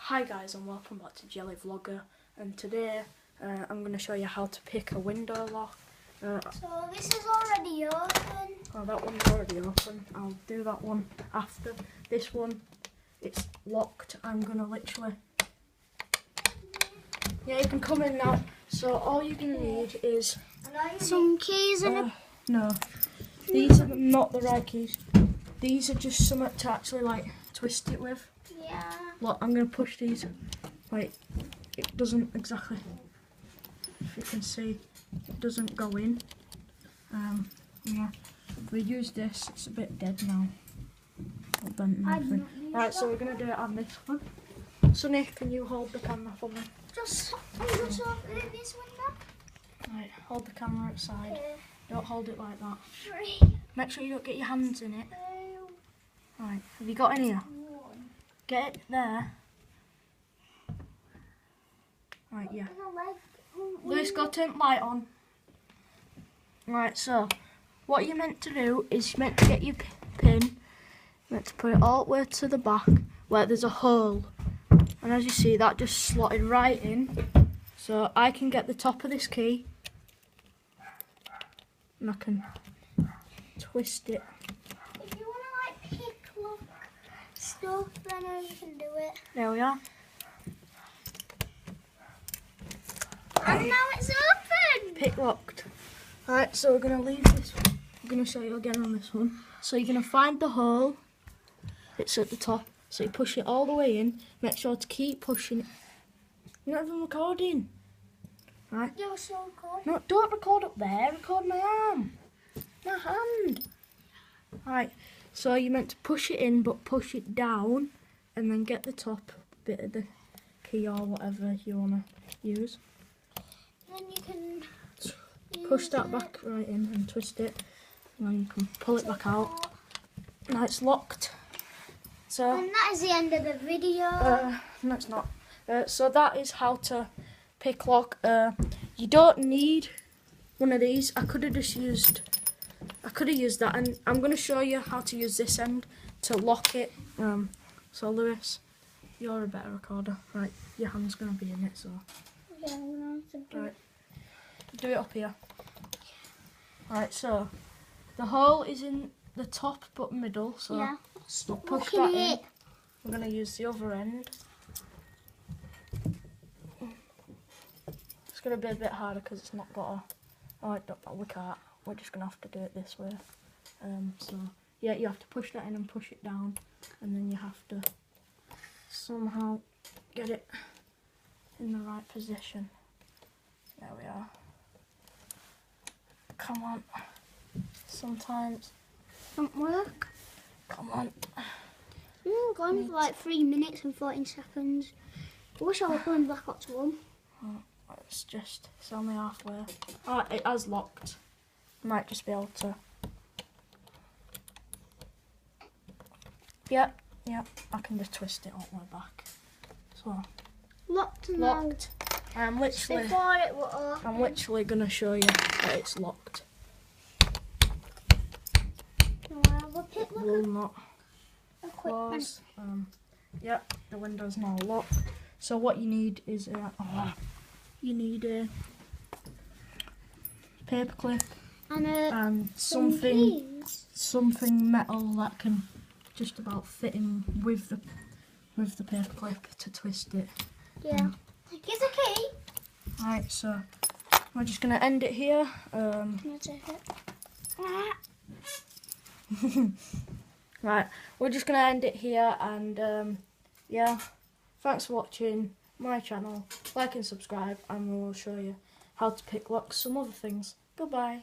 Hi guys and welcome back to Jelly Vlogger, and today I'm going to show you how to pick a window lock. So this is already open. Oh, that one's already open. I'll do that one after. This one, it's locked. I'm going to literally... Yeah, you can come in now. So all you're going to need is... Some keys and No, these are not the right keys. These are just something to actually like twist it with. yeah. Look, I'm going to push these. Like, it doesn't exactly... If you can see, it doesn't go in. Yeah, if we use this, it's a bit dead now. Right, so we're going to do it on this one. Sonny, can you hold the camera for me? Just open this window. Right, hold the camera outside. Okay. Don't hold it like that. 3, Make sure you don't get your hands in it. 2, Right, have you got any here? 1. Get it there. Right, yeah. Lewis, go turn the light on. Right, so what you're meant to do is you're meant to get your pin, you're meant to put it all the way to the back where there's a hole. And as you see, that just slotted right in. So I can get the top of this key and I can twist it. If you want to like pick lock stuff, then you can do it. There we are. And now it's open. Pick locked. Right, so we're going to leave this one. I'm going to show you again on this one. So you're going to find the hole. It's at the top. So you push it all the way in. Make sure to keep pushing it. You're not even recording. Right. You're so good. No, don't record up there. Record my arm. My hand. Right. So you're meant to push it in, but push it down. And then get the top bit of the key or whatever you want to use. Then you can Push that back right in and twist it, and then you can pull it back out. Now it's locked. So And that is the end of the video. no, it's not. So that is how to pick lock. You don't need one of these. I could have used that, and I'm going to show you how to use this end to lock it. So Lewis, you're a better recorder. Right, your hand's going to be in it. So Yeah, I'm gonna have to do right. Do it up here. Right, so the hole is in the top but middle, so Yeah. we'll push Look at that in. it. We're going to use the other end. It's going to be a bit harder because it's not got a... Oh, we can't. We're just going to have to do it this way. So, yeah, you have to push that in and push it down, and then you have to somehow get it in the right position. There we are. Come on. Sometimes. Don't work. Come on. Gone for like 3 minutes and 14 seconds. I wish I was going back up to 1. Oh, it's only halfway. Oh, it has locked. Might just be able to. Yep, I can just twist it all the way back. So, Locked and locked. I'm literally gonna show you that it's locked. It will not close. Yep, the window's now locked. So what you need is you need a paper clip and something metal that can just about fit in with the paper clip to twist it. Yeah. Here's a key. Right, so we're just gonna end it here. Can I take it? Right, we're just gonna end it here, and yeah, thanks for watching my channel. Like and subscribe, and we will show you how to pick locks, some other things. Goodbye.